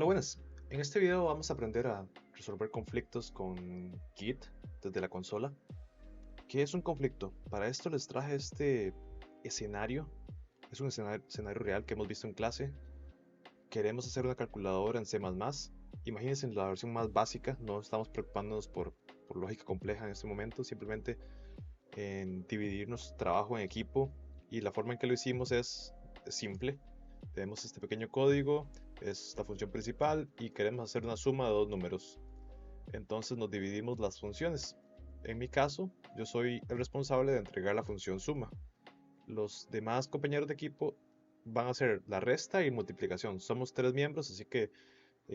Hola, buenas. En este video vamos a aprender a resolver conflictos con Git desde la consola. ¿Qué es un conflicto? Para esto les traje este escenario. Es un escenario real que hemos visto en clase. Queremos hacer una calculadora en C++. Imagínense en la versión más básica. No estamos preocupándonos por lógica compleja en este momento. Simplemente en dividir nuestro trabajo en equipo. Y la forma en que lo hicimos es simple. Tenemos este pequeño código, es la función principal y queremos hacer una suma de dos números. Entonces nos dividimos las funciones. En mi caso, yo soy el responsable de entregar la función suma. Los demás compañeros de equipo van a hacer la resta y multiplicación. Somos tres miembros, así que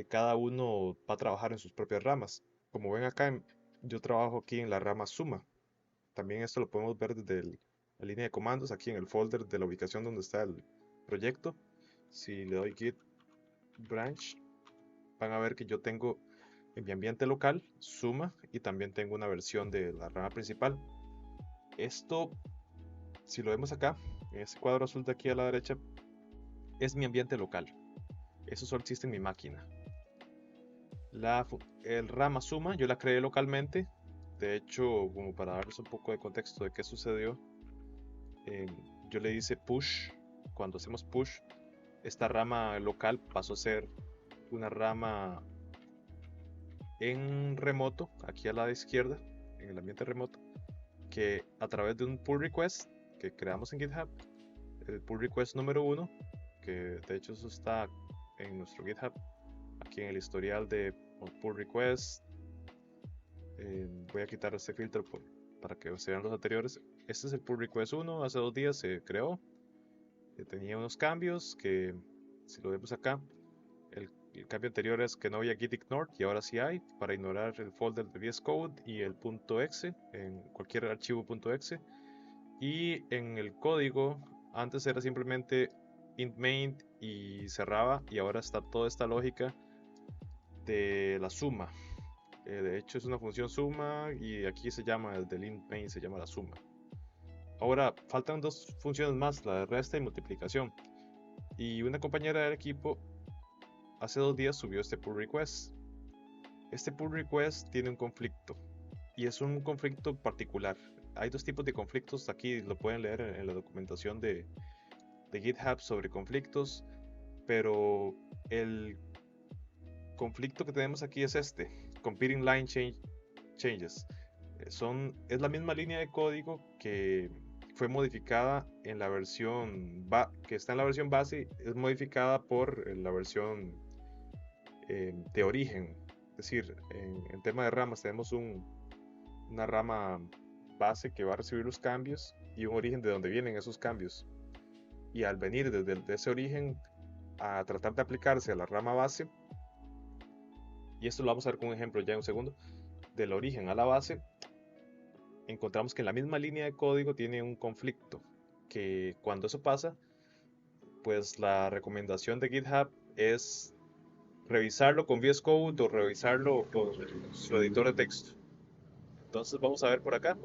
cada uno va a trabajar en sus propias ramas. Como ven acá, yo trabajo aquí en la rama suma. También esto lo podemos ver desde la línea de comandos, aquí en el folder de la ubicación donde está el proyecto. Si le doy git branch, van a ver que yo tengo en mi ambiente local suma y también tengo una versión de la rama principal. Esto, si lo vemos acá, en este cuadro azul de aquí a la derecha, es mi ambiente local. Eso solo existe en mi máquina. El rama suma yo la creé localmente. De hecho, como para darles un poco de contexto de qué sucedió, eh, yo le hice push. Cuando hacemos push, esta rama local pasó a ser una rama en remoto, aquí a la izquierda, en el ambiente remoto, que a través de un pull request que creamos en GitHub, el pull request número 1, que de hecho eso está en nuestro GitHub, aquí en el historial de pull request. Voy a quitar este filtro para que se vean los anteriores. Este es el pull request 1, hace 2 días se creó, tenía unos cambios que, si lo vemos acá, el cambio anterior es que no había git ignored y ahora sí hay, para ignorar el folder de VS Code y el .exe en cualquier archivo .exe. Y en el código antes era simplemente int main y cerraba, y ahora está toda esta lógica de la suma. De hecho es una función suma y aquí se llama, el del int main se llama la suma. Ahora faltan dos funciones más, la de resta y multiplicación. Y una compañera del equipo hace 2 días subió este pull request. Este pull request tiene un conflicto y es un conflicto particular. Hay dos tipos de conflictos, aquí lo pueden leer en la documentación de GitHub sobre conflictos, pero el conflicto que tenemos aquí es este, competing line changes. Es la misma línea de código que fue modificada en la versión que está en la versión base, es modificada por la versión de origen. Es decir, en tema de ramas tenemos una rama base que va a recibir los cambios y un origen de donde vienen esos cambios. Y al venir desde ese origen a tratar de aplicarse a la rama base, y esto lo vamos a ver con un ejemplo ya en un segundo, del origen a la base, encontramos que en la misma línea de código tiene un conflicto, que cuando eso pasa, pues la recomendación de GitHub es revisarlo con VS Code o revisarlo con su editor de texto. Entonces vamos a ver por acá.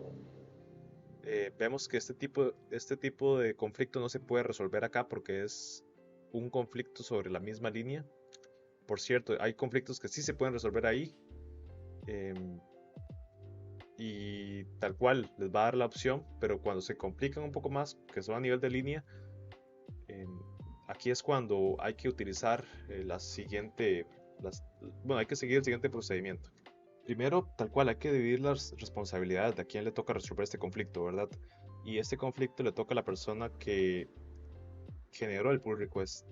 Vemos que este tipo de conflicto no se puede resolver acá porque es un conflicto sobre la misma línea. Por cierto, hay conflictos que sí se pueden resolver ahí, em, y tal cual les va a dar la opción, pero cuando se complican un poco más, que son a nivel de línea, em, aquí es cuando hay que utilizar bueno, hay que seguir el siguiente procedimiento. Primero, tal cual, hay que dividir las responsabilidades de a quién le toca resolver este conflicto, ¿verdad? Y este conflicto le toca a la persona que generó el pull request.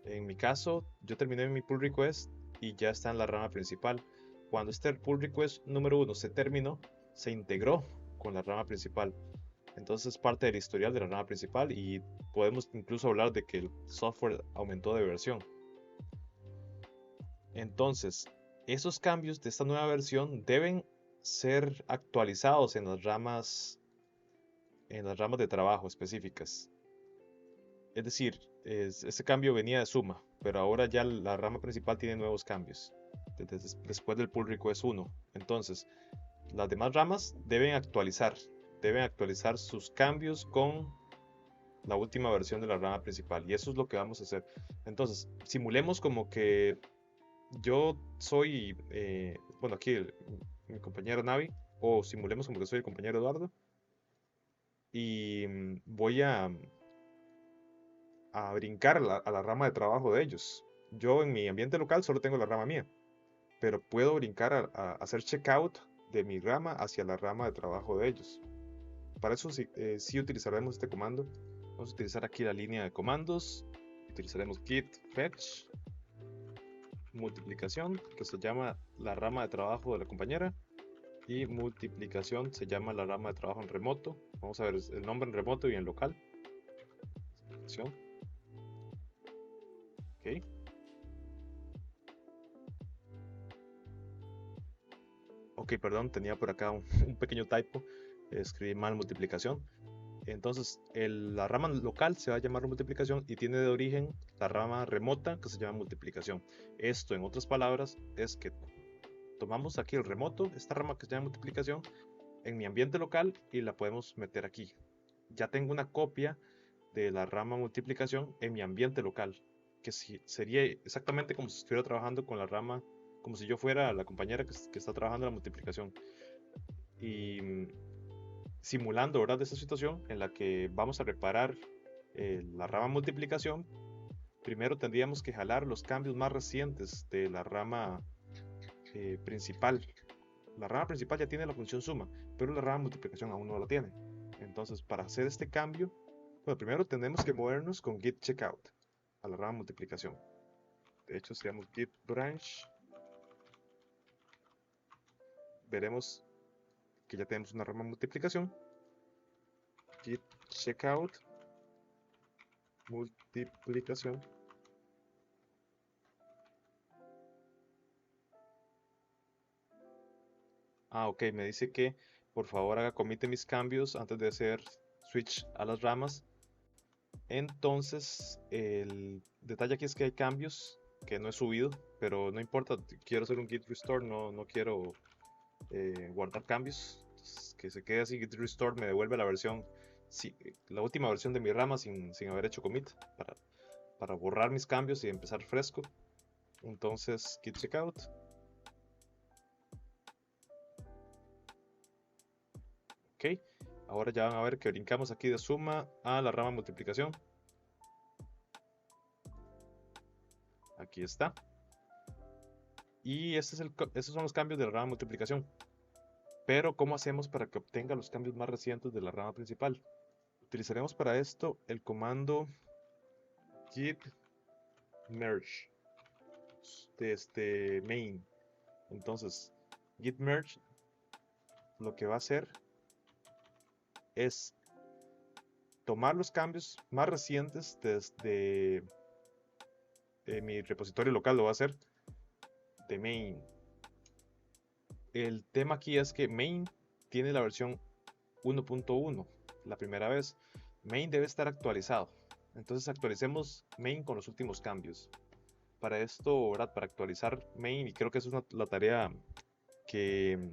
En mi caso, yo terminé mi pull request y ya está en la rama principal. Cuando este pull request número 1 se terminó, se integró con la rama principal. Entonces parte del historial de la rama principal y podemos incluso hablar de que el software aumentó de versión. Entonces, esos cambios de esta nueva versión deben ser actualizados en las ramas de trabajo específicas. Es decir, ese cambio venía de suma, pero ahora ya la rama principal tiene nuevos cambios después del pull request 1. Entonces, las demás ramas deben actualizar sus cambios con la última versión de la rama principal, y eso es lo que vamos a hacer. Entonces, simulemos como que yo soy, bueno, aquí mi compañero Navi, o simulemos como que soy el compañero Eduardo, y voy a brincar a la rama de trabajo de ellos. Yo en mi ambiente local solo tengo la rama mía, pero puedo brincar a hacer checkout de mi rama hacia la rama de trabajo de ellos. Para eso sí, sí utilizaremos este comando. Vamos a utilizar aquí la línea de comandos. Utilizaremos git fetch multiplicación, que se llama la rama de trabajo de la compañera, y multiplicación se llama la rama de trabajo en remoto. Vamos a ver el nombre en remoto y en local. Ok. Ok, perdón, tenía por acá un pequeño typo. Escribí mal multiplicación. Entonces, la rama local se va a llamar multiplicación y tiene de origen la rama remota que se llama multiplicación. Esto, en otras palabras, es que tomamos aquí el remoto, esta rama que se llama multiplicación, en mi ambiente local y la podemos meter aquí. Ya tengo una copia de la rama multiplicación en mi ambiente local, que sería exactamente como si estuviera trabajando con la rama, como si yo fuera la compañera que está trabajando la multiplicación. Y simulando, ¿verdad?, de esta situación en la que vamos a reparar la rama multiplicación, primero tendríamos que jalar los cambios más recientes de la rama principal. La rama principal ya tiene la función suma, pero la rama multiplicación aún no la tiene. Entonces, para hacer este cambio, bueno, primero tenemos que movernos con git checkout a la rama multiplicación. De hecho, si damos git branch, veremos que ya tenemos una rama multiplicación. Git checkout multiplicación. Ah, ok, me dice que por favor haga commit de mis cambios antes de hacer switch a las ramas. Entonces, el detalle aquí es que hay cambios que no he subido, pero no importa, quiero hacer un git restore, no quiero guardar cambios. Entonces, que se quede así, git restore me devuelve la versión, la última versión de mi rama sin haber hecho commit, para borrar mis cambios y empezar fresco. Entonces, git checkout. Ok, ahora ya van a ver que brincamos aquí de suma a la rama multiplicación. Aquí está. Y estos son los cambios de la rama multiplicación. Pero, ¿cómo hacemos para que obtenga los cambios más recientes de la rama principal? Utilizaremos para esto el comando git merge de este main. Entonces, git merge lo que va a hacer es tomar los cambios más recientes desde mi repositorio local, lo va a hacer de main. El tema aquí es que main tiene la versión 1.1, la primera vez. Main debe estar actualizado. Entonces actualicemos main con los últimos cambios. Para esto, ¿verdad?, para actualizar main, y creo que esa es la tarea que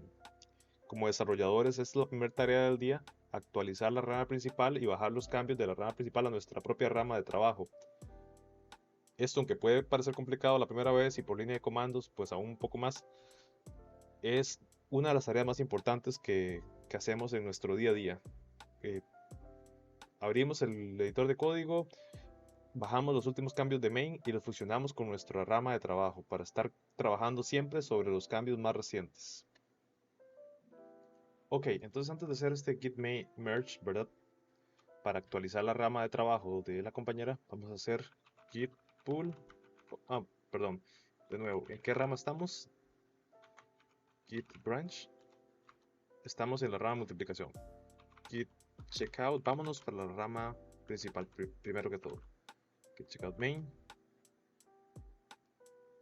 como desarrolladores es la primera tarea del día, actualizar la rama principal y bajar los cambios de la rama principal a nuestra propia rama de trabajo. Esto, aunque puede parecer complicado la primera vez y por línea de comandos, pues aún un poco más, es una de las tareas más importantes que hacemos en nuestro día a día. Abrimos el editor de código, bajamos los últimos cambios de main y los fusionamos con nuestra rama de trabajo para estar trabajando siempre sobre los cambios más recientes. Ok, entonces antes de hacer este git merge, ¿verdad?, para actualizar la rama de trabajo de la compañera, vamos a hacer git pull. Perdón, de nuevo, ¿en qué rama estamos? Git branch. Estamos en la rama multiplicación. Git checkout, vámonos para la rama principal primero que todo. Git checkout main.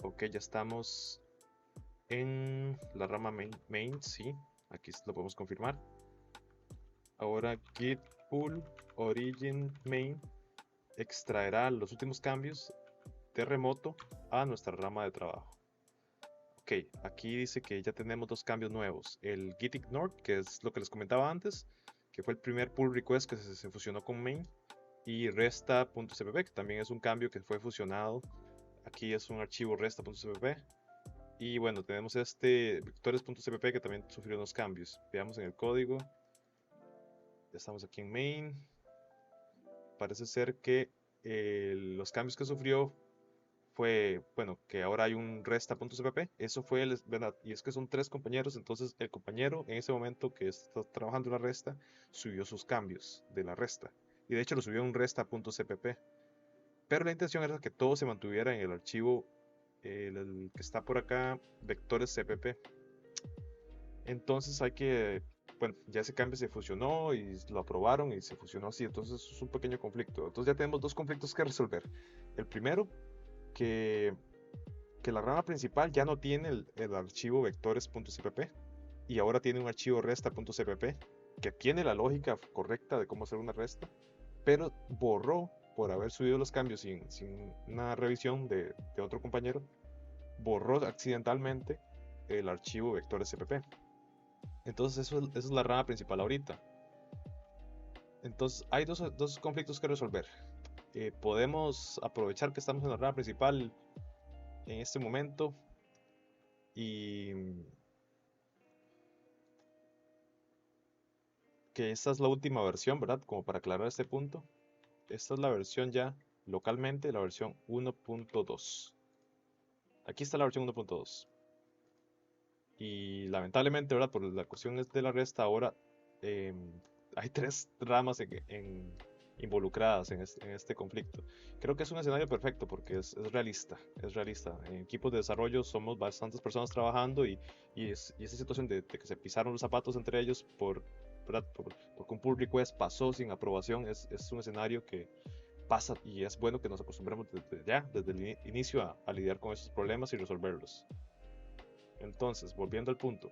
Ok, ya estamos en la rama main, sí, aquí lo podemos confirmar. Ahora git pull origin main extraerá los últimos cambios de remoto a nuestra rama de trabajo. Ok, aquí dice que ya tenemos dos cambios nuevos. El git ignore, que es lo que les comentaba antes, que fue el primer pull request que se fusionó con main, y resta.cpp, que también es un cambio que fue fusionado. Aquí es un archivo resta.cpp. Y bueno, tenemos este vectores.cpp que también sufrió unos cambios. Veamos en el código. Ya estamos aquí en main. Parece ser que los cambios que sufrió fue, bueno, que ahora hay un resta.cpp. Eso fue, ¿verdad? Y es que son tres compañeros, entonces el compañero en ese momento que está trabajando la resta subió sus cambios de la resta. Y de hecho lo subió a un resta.cpp. Pero la intención era que todo se mantuviera en el archivo, el que está por acá, vectores.cpp. Entonces hay que, bueno, ya ese cambio se fusionó y lo aprobaron y se fusionó así, entonces es un pequeño conflicto. Entonces ya tenemos dos conflictos que resolver. El primero, que, que la rama principal ya no tiene el archivo vectores.cpp y ahora tiene un archivo resta.cpp que tiene la lógica correcta de cómo hacer una resta, pero borró por haber subido los cambios sin una revisión de otro compañero, borró accidentalmente el archivo vectores.cpp. Entonces esa es la rama principal ahorita. Entonces hay dos conflictos que resolver. Podemos aprovechar que estamos en la rama principal en este momento y que esta es la última versión, ¿verdad? Como para aclarar este punto. Esta es la versión ya localmente, la versión 1.2. Aquí está la versión 1.2. Y lamentablemente, ¿verdad? Por la cuestión de la resta, ahora hay tres ramas involucradas en este conflicto. Creo que es un escenario perfecto porque es realista, es realista. En equipos de desarrollo somos bastantes personas trabajando y esa situación de que se pisaron los zapatos entre ellos ¿verdad? Porque un pull request pasó sin aprobación es un escenario que pasa y es bueno que nos acostumbremos desde el inicio a lidiar con esos problemas y resolverlos. Entonces, volviendo al punto,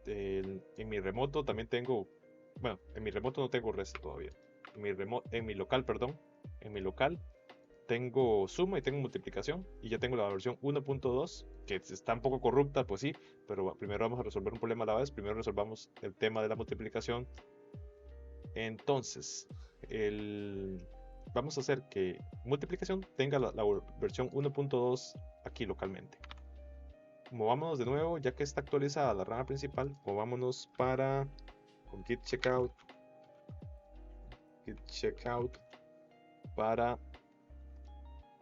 en mi remoto también tengo, bueno, en mi remoto no tengo REST todavía. En mi local, perdón, en mi local tengo suma y tengo multiplicación y ya tengo la versión 1.2 que está un poco corrupta, pues sí, pero primero vamos a resolver un problema a la vez. Primero resolvamos el tema de la multiplicación. Entonces, vamos a hacer que multiplicación tenga la versión 1.2 aquí localmente. Movámonos de nuevo, ya que está actualizada la rama principal, movámonos para con git checkout para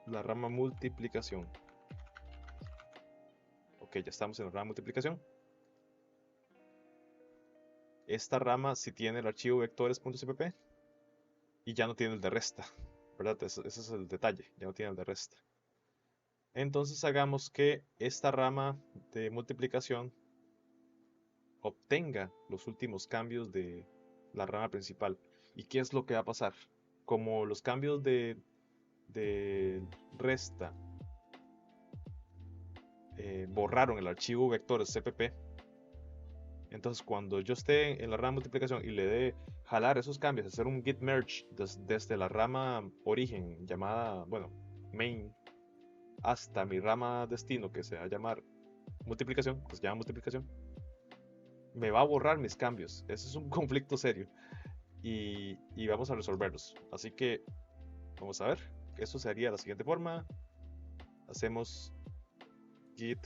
la rama multiplicación. Ok, ya estamos en la rama multiplicación. Esta rama sí tiene el archivo vectores.cpp y ya no tiene el de resta, ¿verdad? Ese es el detalle, ya no tiene el de resta. Entonces hagamos que esta rama de multiplicación obtenga los últimos cambios de la rama principal. ¿Y qué es lo que va a pasar? Como los cambios de resta borraron el archivo vectores cpp, entonces cuando yo esté en la rama multiplicación y le dé jalar esos cambios, hacer un git merge desde la rama origen llamada, bueno, main, hasta mi rama destino que se va a llamar multiplicación, que se llama multiplicación, me va a borrar mis cambios. Ese es un conflicto serio y vamos a resolverlos. Así que vamos a ver, eso se haría de la siguiente forma. Hacemos git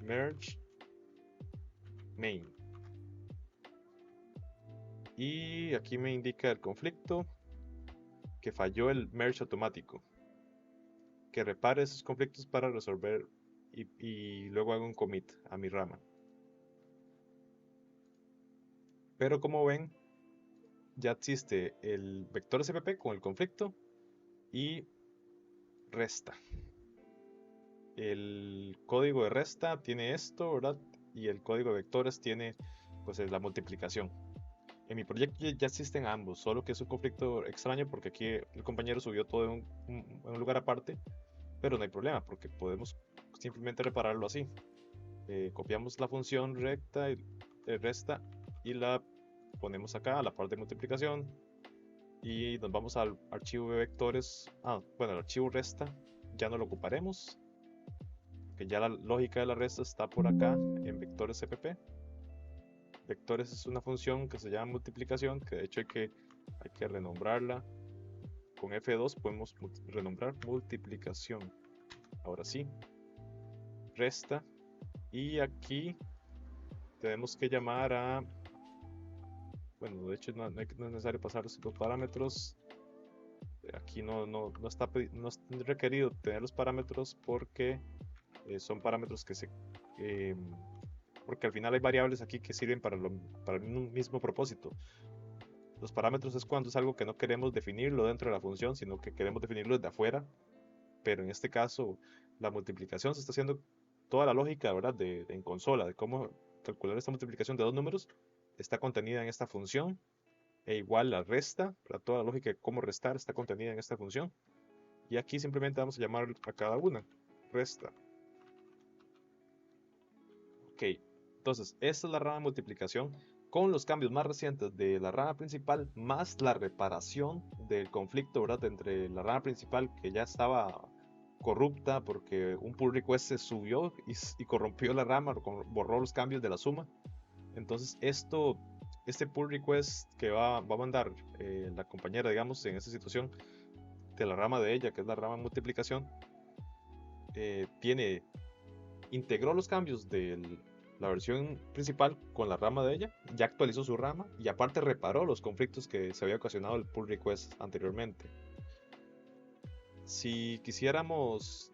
merge main y aquí me indica el conflicto que falló el merge automático, que repare esos conflictos para resolver y luego hago un commit a mi rama. Pero como ven, ya existe el vector cpp con el conflicto y resta. El código de resta tiene esto, ¿verdad? Y el código de vectores tiene pues la multiplicación. En mi proyecto ya existen ambos, solo que es un conflicto extraño porque aquí el compañero subió todo en un lugar aparte, pero no hay problema porque podemos simplemente repararlo así. Copiamos la función recta y resta y la ponemos acá a la parte de multiplicación y nos vamos al archivo de vectores. Bueno, el archivo resta ya no lo ocuparemos, que ya la lógica de la resta está por acá en vectores cpp. Vectores es una función que se llama multiplicación, que de hecho hay que renombrarla. Con F2 podemos renombrar multiplicación. Ahora sí. resta, y aquí tenemos que llamar a, bueno, de hecho no es necesario pasar los parámetros. Aquí no es requerido tener los parámetros porque son parámetros que porque al final hay variables aquí que sirven para el mismo propósito. Los parámetros es cuando es algo que no queremos definirlo dentro de la función, sino que queremos definirlo desde afuera. Pero en este caso, la multiplicación se está haciendo toda la lógica, ¿verdad? En consola, de cómo calcular esta multiplicación de dos números, está contenida en esta función. E igual la resta, toda la lógica de cómo restar está contenida en esta función. Y aquí simplemente vamos a llamar a cada una, resta. Ok, entonces esta es la rama de multiplicación con los cambios más recientes de la rama principal, más la reparación del conflicto, ¿verdad? Entre la rama principal, que ya estaba corrupta porque un pull request se subió y corrompió la rama, borró los cambios de la suma. Entonces este pull request que va a mandar la compañera, digamos, en esta situación, de la rama de ella, que es la rama de multiplicación, integró los cambios de la versión principal con la rama de ella, ya actualizó su rama y aparte reparó los conflictos que se había ocasionado el pull request anteriormente. Si quisiéramos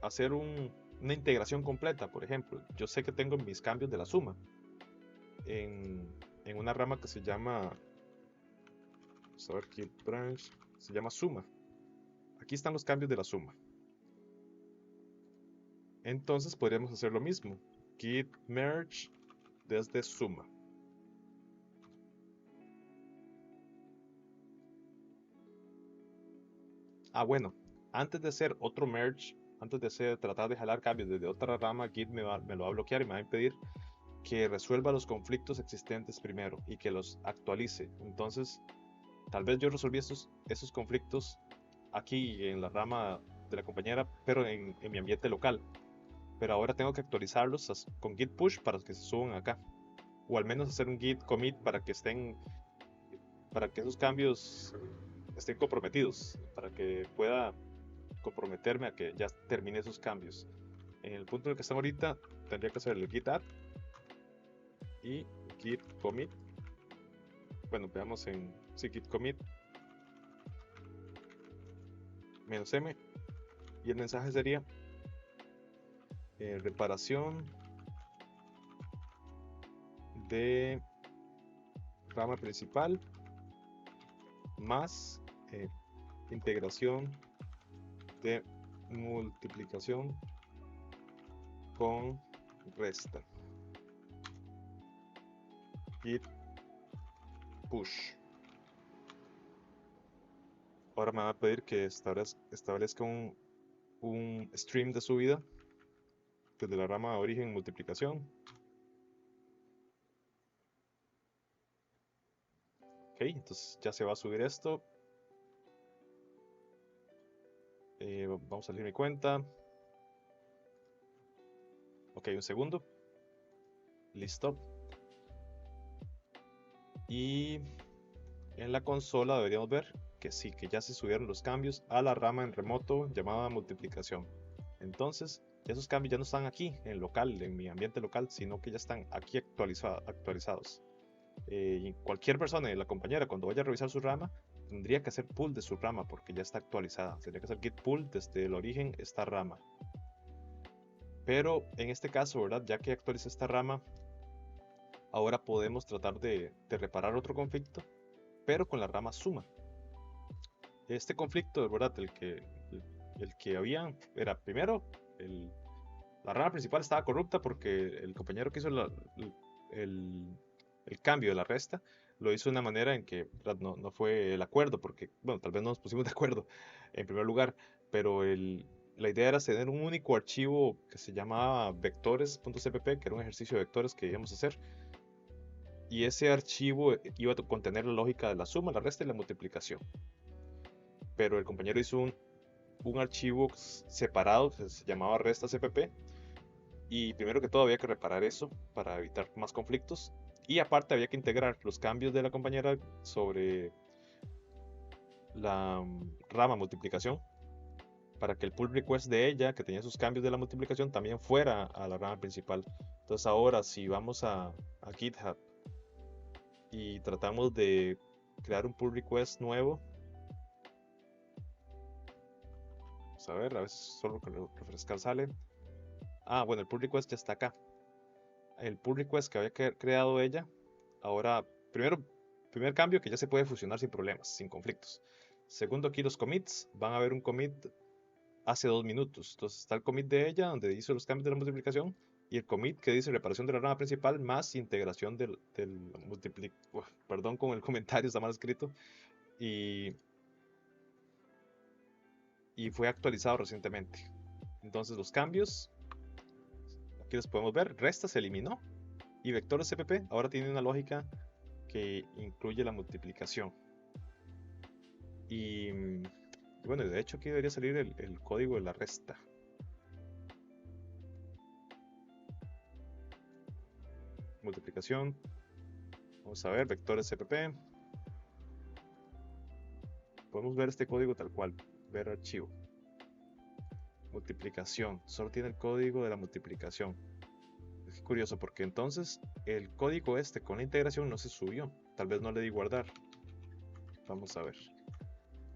hacer una integración completa, por ejemplo, yo sé que tengo mis cambios de la suma en una rama que se llama, vamos a ver aquí, branch, se llama suma. Aquí están los cambios de la suma. Entonces podríamos hacer lo mismo, git merge desde suma. Bueno, antes de hacer otro merge, antes de tratar de jalar cambios desde otra rama, Git me lo va a bloquear y me va a impedir que resuelva los conflictos existentes primero y que los actualice. Entonces, tal vez yo resolví esos conflictos aquí en la rama de la compañera, pero en mi ambiente local. Pero ahora tengo que actualizarlos con git push para que se suban acá. O al menos hacer un git commit para que esos cambios estén comprometidos, para que pueda comprometerme a que ya termine esos cambios. En el punto en el que estamos ahorita, tendría que hacer el git add y git commit. Bueno, veamos en git commit -m, y el mensaje sería reparación de rama principal más integración de multiplicación con resta. Git push. Ahora me va a pedir que establezca un stream de subida desde la rama de origen multiplicación. Ok, entonces ya se va a subir esto. Vamos a salir mi cuenta. Ok, un segundo. Listo. Y en la consola deberíamos ver que sí, que ya se subieron los cambios a la rama en remoto llamada multiplicación. Entonces, esos cambios ya no están aquí en local, en mi ambiente local, sino que ya están aquí actualizados. Y cualquier persona de la compañera, cuando vaya a revisar su rama, tendría que hacer pull de su rama porque ya está actualizada. Tendría que hacer git pull desde el origen esta rama. Pero en este caso, ¿verdad? Ya que actualiza esta rama, ahora podemos tratar de reparar otro conflicto, pero con la rama suma. Este conflicto, ¿verdad? El que había era primero, la rama principal estaba corrupta porque el compañero que hizo el cambio de la resta lo hizo de una manera en que no fue el acuerdo, porque, bueno, tal vez no nos pusimos de acuerdo en primer lugar, pero la idea era tener un único archivo que se llamaba vectores.cpp, que era un ejercicio de vectores que íbamos a hacer, y ese archivo iba a contener la lógica de la suma, la resta y la multiplicación. Pero el compañero hizo un archivo separado que se llamaba resta.cpp, y primero que todo había que reparar eso para evitar más conflictos, y aparte había que integrar los cambios de la compañera sobre la rama multiplicación para que el pull request de ella, que tenía sus cambios de la multiplicación, también fuera a la rama principal. Entonces ahora si vamos a GitHub y tratamos de crear un pull request nuevo, vamos a ver solo con refrescar sale. Bueno, el pull request ya está acá. El pull request que había creado ella, ahora, primer cambio, que ya se puede fusionar sin problemas, sin conflictos. Segundo, aquí los commits, van a ver un commit hace 2 minutos. Entonces está el commit de ella, donde hizo los cambios de la multiplicación, y el commit que dice reparación de la rama principal más integración del perdón con el comentario, está mal escrito, y fue actualizado recientemente. Entonces los cambios, aquí los podemos ver, resta se eliminó, y vectores CPP ahora tiene una lógica que incluye la multiplicación. Y bueno, de hecho aquí debería salir el código de la resta. Multiplicación. Vamos a ver, vectores CPP. Podemos ver este código tal cual. Ver archivo. Multiplicación. Solo tiene el código de la multiplicación. Es curioso porque entonces el código este con la integración no se subió. Tal vez no le di guardar. Vamos a ver.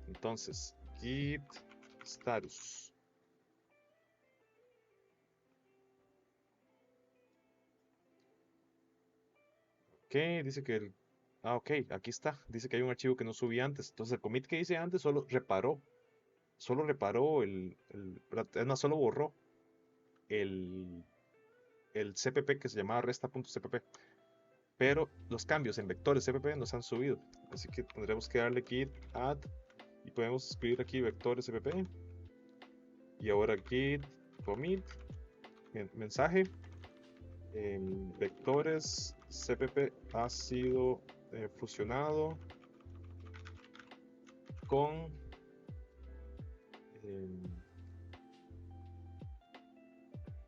Entonces, git status. Ok, dice que el... ok, aquí está. Dice que hay un archivo que no subí antes. Entonces el commit que hice antes solo reparó solo borró el CPP que se llamaba resta.cpp. Pero los cambios en vectores CPP nos han subido. Así que tendremos que darle git add y podemos escribir aquí vectores CPP. Y ahora git commit mensaje. Vectores CPP ha sido fusionado con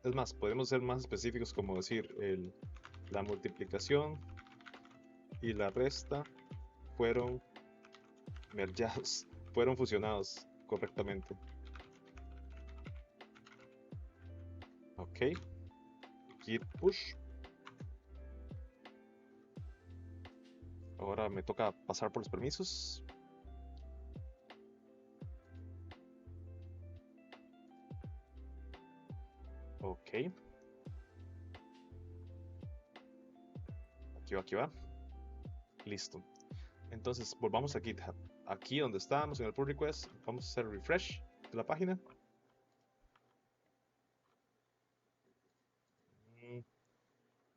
es más, podemos ser más específicos como decir la multiplicación y la resta fueron mergeados, fueron fusionados correctamente. Ok, git push. Ahora me toca pasar por los permisos. Ok. Aquí va. Listo. Entonces volvamos a GitHub. Aquí donde estábamos en el pull request, vamos a hacer refresh de la página.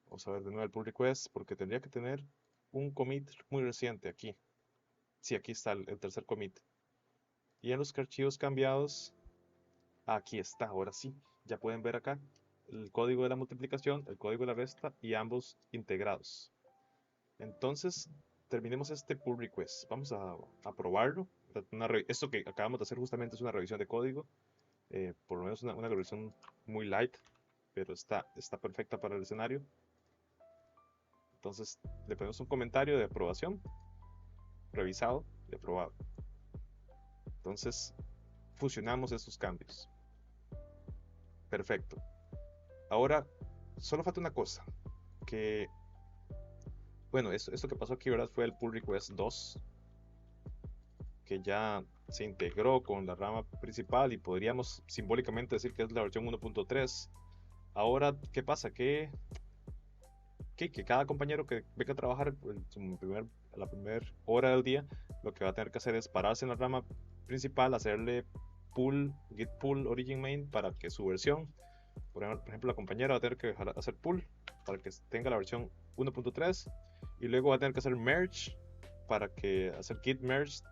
Vamos a ver de nuevo el pull request porque tendría que tener un commit muy reciente aquí. Sí, aquí está el tercer commit. Y en los archivos cambiados, aquí está, ahora sí. Ya pueden ver acá el código de la multiplicación, el código de la resta y ambos integrados. Entonces, terminemos este pull request. Vamos a probarlo. Esto que acabamos de hacer justamente es una revisión de código. Por lo menos una revisión muy light, pero está perfecta para el escenario. Entonces, le ponemos un comentario de aprobación, revisado y aprobado. Entonces, fusionamos estos cambios. Perfecto. Ahora, solo falta una cosa. Que, bueno, esto que pasó aquí, ¿verdad? Fue el pull request 2. Que ya se integró con la rama principal y podríamos simbólicamente decir que es la versión 1.3. Ahora, ¿qué pasa? Que cada compañero que venga a trabajar la primera hora del día, lo que va a tener que hacer es pararse en la rama principal, hacerle git pull origin main para que su versión, por ejemplo, la compañera va a tener que hacer pull para que tenga la versión 1.3 y luego va a tener que hacer merge para que hacer git merge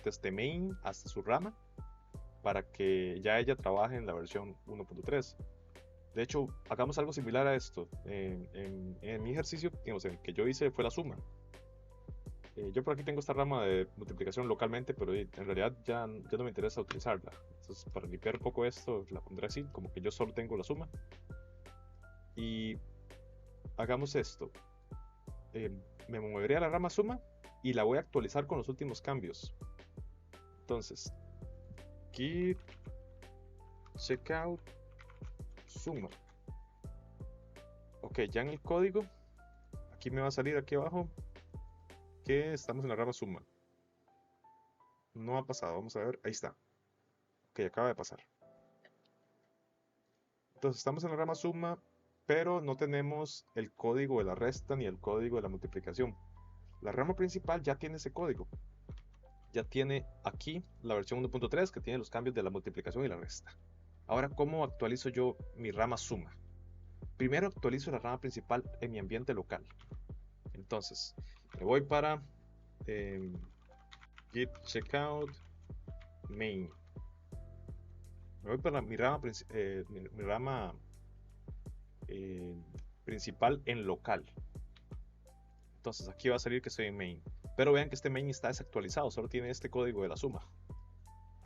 desde main hasta su rama para que ya ella trabaje en la versión 1.3. De hecho, hagamos algo similar a esto. En mi ejercicio, digamos, el que yo hice fue la suma. Yo por aquí tengo esta rama de multiplicación localmente, pero en realidad ya no me interesa utilizarla. Entonces, para limpiar un poco esto, la pondré así, como que yo solo tengo la suma. Y hagamos esto. Me moveré a la rama suma y la voy a actualizar con los últimos cambios. Entonces, Git checkout suma. Ok, ya en el código, aquí me va a salir aquí abajo que estamos en la rama suma. No ha pasado, vamos a ver, ahí está. Ok, acaba de pasar. Entonces estamos en la rama suma, pero no tenemos el código de la resta ni el código de la multiplicación. La rama principal ya tiene ese código. Ya tiene aquí la versión 1.3 que tiene los cambios de la multiplicación y la resta. Ahora, ¿cómo actualizo yo mi rama suma? Primero actualizo la rama principal en mi ambiente local. Entonces, me voy para git checkout main. Me voy para mi rama, mi rama principal en local. Entonces aquí va a salir que estoy en main. Pero vean que este main está desactualizado, solo tiene este código de la suma.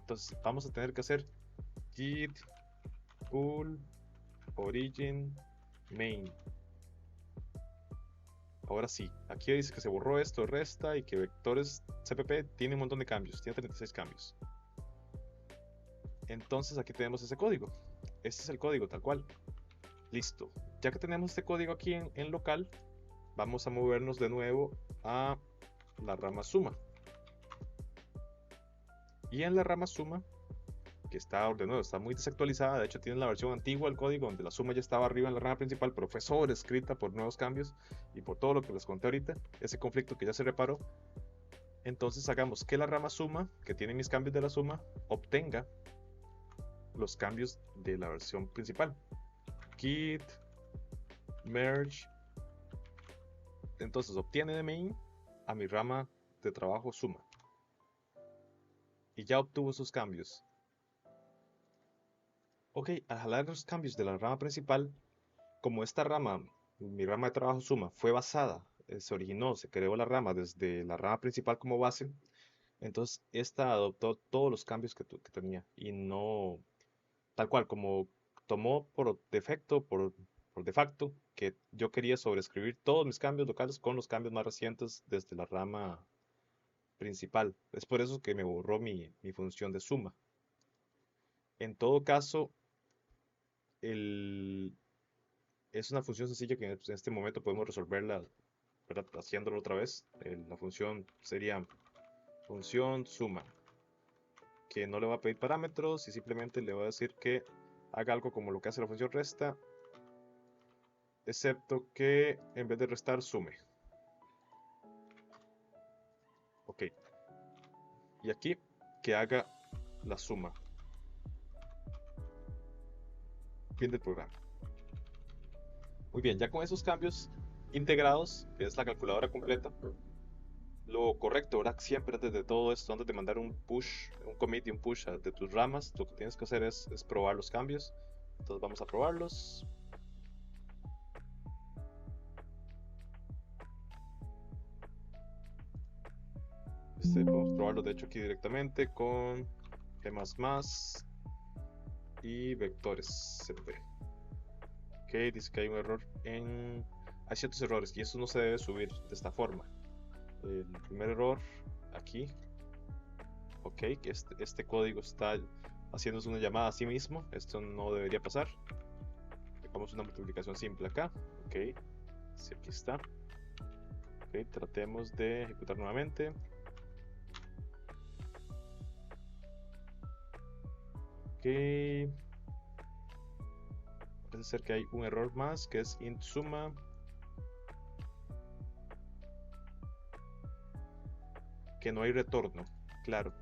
Entonces vamos a tener que hacer git pull origin main. Ahora sí, aquí dice que se borró esto, resta y que vectores CPP tiene un montón de cambios, tiene 36 cambios. Entonces aquí tenemos ese código. Este es el código tal cual. Listo. Ya que tenemos este código aquí en local, vamos a movernos de nuevo a la rama suma. Y en la rama suma, que está de nuevo, está muy desactualizada, de hecho tiene la versión antigua del código donde la suma ya estaba arriba en la rama principal, pero fue sobrescrita por nuevos cambios y por todo lo que les conté ahorita, ese conflicto que ya se reparó. Entonces hagamos que la rama suma, que tiene mis cambios de la suma, obtenga los cambios de la versión principal. Git merge. Entonces obtiene de main a mi rama de trabajo suma. Y ya obtuvo sus cambios. Ok, al jalar los cambios de la rama principal, como esta rama, mi rama de trabajo suma, fue basada, se originó, se creó la rama desde la rama principal como base, entonces esta adoptó todos los cambios que tenía y no tal cual como tomó por defecto, por de facto, que yo quería sobreescribir todos mis cambios locales con los cambios más recientes desde la rama principal. Es por eso que me borró mi función de suma. En todo caso, es una función sencilla que en este momento podemos resolverla, ¿verdad? Haciéndolo otra vez. La función sería función suma, que no le va a pedir parámetros y simplemente le va a decir que haga algo como lo que hace la función resta, excepto que en vez de restar sume. Ok. Y aquí que haga la suma. Fin del programa. Muy bien, ya con esos cambios integrados, que es la calculadora completa, lo correcto, ahora siempre desde todo esto, antes de mandar un push, un commit y un push de tus ramas, lo que tienes que hacer es probar los cambios. Entonces vamos a probarlos. Podemos probarlo de hecho aquí directamente con G++ y vectores CP. Ok, dice que hay un error hay ciertos errores y eso no se debe subir de esta forma. El primer error aquí, ok, que este código está haciéndose una llamada a sí mismo, esto no debería pasar. Hagamos una multiplicación simple acá, ok, si aquí está. Ok, tratemos de ejecutar nuevamente. Ok, parece ser que hay un error más que es int suma. Que no hay retorno, claro,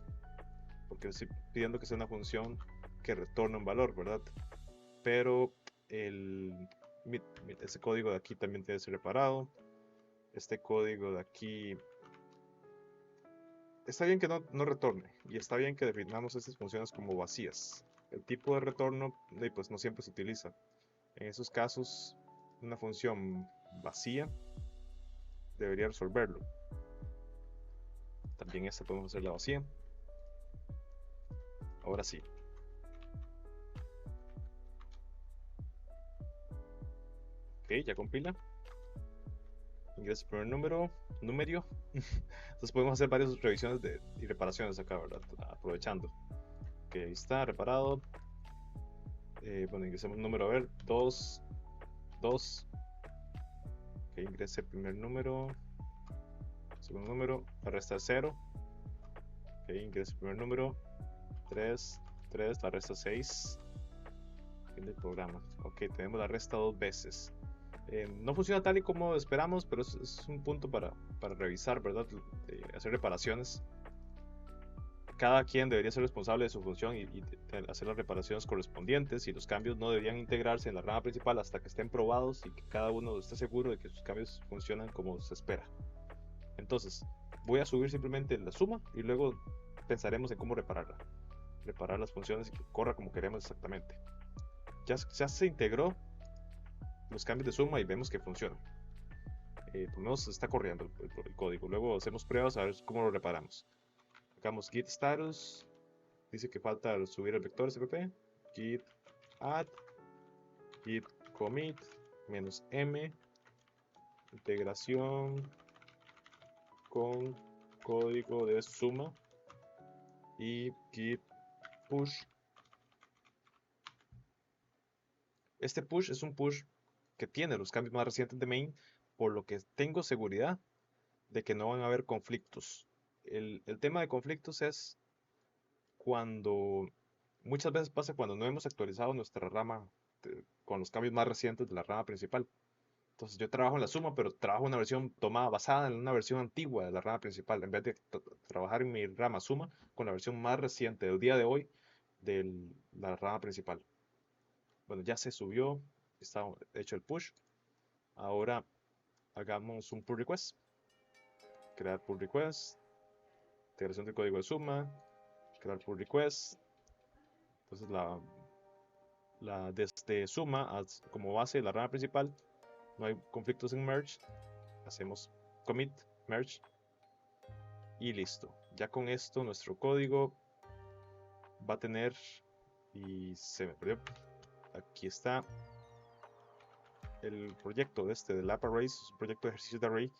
porque estoy pidiendo que sea una función que retorne un valor, ¿verdad? Pero ese código de aquí también tiene que ser reparado. Este código de aquí está bien que no retorne y está bien que definamos estas funciones como vacías. El tipo de retorno pues no siempre se utiliza. En esos casos, una función vacía debería resolverlo. También esta podemos hacerla vacía. Ahora sí. Ok, ya compila. Ingresa el primer número. Entonces podemos hacer varias revisiones y reparaciones acá, ¿verdad? Aprovechando. Ok, ahí está, reparado. Bueno, ingresemos un número, a ver, 2, 2. Ok, ingrese el primer número, segundo número, la resta es 0. Ok, ingrese el primer número, 3, 3, la resta 6. Fin del programa. Ok, tenemos la resta 2 veces. No funciona tal y como esperamos, pero es un punto para revisar, ¿verdad? Hacer reparaciones. Cada quien debería ser responsable de su función y hacer las reparaciones correspondientes, y los cambios no deberían integrarse en la rama principal hasta que estén probados y que cada uno esté seguro de que sus cambios funcionan como se espera. Entonces, voy a subir simplemente la suma y luego pensaremos en cómo reparar las funciones y que corra como queremos exactamente. Ya se integró los cambios de suma y vemos que funciona. Por lo menos está corriendo el código. Luego hacemos pruebas a ver cómo lo reparamos. Hagamos git status. Dice que falta subir el vector cpp. Git add. Git commit. -m. Integración con código de suma. Y git push. Este push es un push que tiene los cambios más recientes de main, por lo que tengo seguridad de que no van a haber conflictos. El tema de conflictos es cuando muchas veces pasa cuando no hemos actualizado nuestra rama con los cambios más recientes de la rama principal. Entonces yo trabajo en la suma, pero trabajo en una versión tomada basada en una versión antigua de la rama principal, en vez de trabajar en mi rama suma con la versión más reciente del día de hoy de la rama principal. Bueno, ya se subió, está hecho el push. Ahora hagamos un pull request. Crear pull request. Integración del código de suma. Crear pull request. Entonces desde suma como base de la rama principal, no hay conflictos en merge. Hacemos commit, merge y listo. Ya con esto nuestro código va a tener, y se me perdió, aquí está el proyecto del App Arrays, un proyecto de ejercicios de array.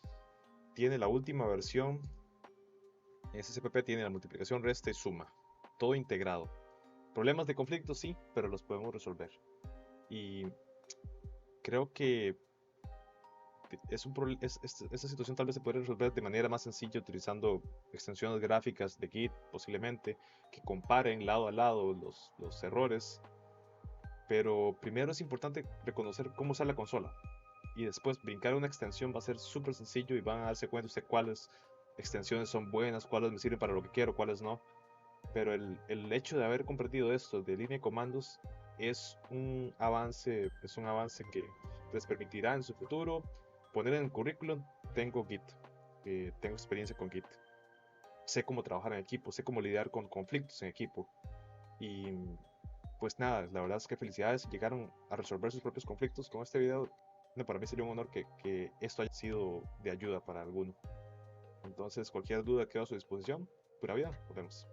Tiene la última versión. SCPP tiene la multiplicación, resta y suma, todo integrado. Problemas de conflicto sí, pero los podemos resolver. Y creo que esta situación tal vez se puede resolver de manera más sencilla utilizando extensiones gráficas de Git, posiblemente, que comparen lado a lado los errores. Pero primero es importante reconocer cómo sale la consola, y después brincar una extensión va a ser súper sencillo y van a darse cuenta usted cuáles extensiones son buenas, cuáles me sirven para lo que quiero, cuáles no. Pero el hecho de haber comprendido esto de línea de comandos es un avance que les permitirá en su futuro poner en el currículum: tengo Git, tengo experiencia con Git, sé cómo trabajar en equipo, sé cómo lidiar con conflictos en equipo. Y pues nada, la verdad es que felicidades, llegaron a resolver sus propios conflictos con este video. No, para mí sería un honor que esto haya sido de ayuda para alguno. Entonces, cualquier duda queda a su disposición. Pura vida, nos vemos.